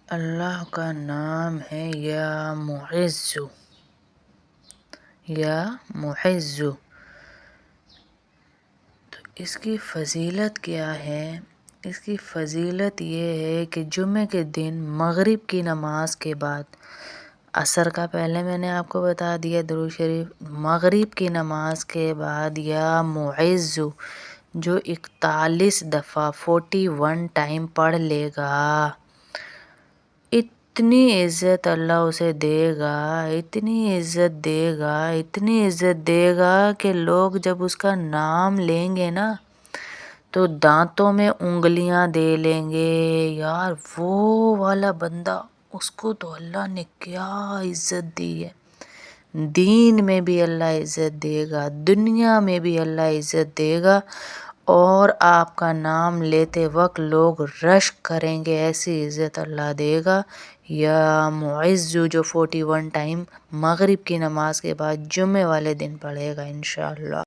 اللہ کا نام ہے یا معز، یا معز۔ تو اس کی فضیلت کیا ہے؟ اس کی فضیلت یہ ہے کہ جمعے کے دن مغرب کی نماز کے بعد، عصر کا پہلے میں نے آپ کو بتا دیا درود شریف، مغرب کی نماز کے بعد یا معز جو 41 دفعہ 41 ٹائم پڑھ لے گا، اتنی عزت اللہ اسے دے گا، اتنی عزت دے گا، اتنی عزت دے گا کہ لوگ جب اس کا نام لیں گے نا تو دانتوں میں انگلیاں دے لیں گے۔ یار وہ والا بندہ، اس کو تو اللہ نے کیا عزت دی ہے، دین میں بھی اللہ عزت دے گا، دنیا میں بھی اللہ عزت دے گا، اور آپ کا نام لیتے وقت لوگ رشک کریں گے، ایسی عزت اللہ دے گا۔ یا معز جو 41 ٹائم مغرب کی نماز کے بعد جمعے والے دن پڑھے گا انشاءاللہ۔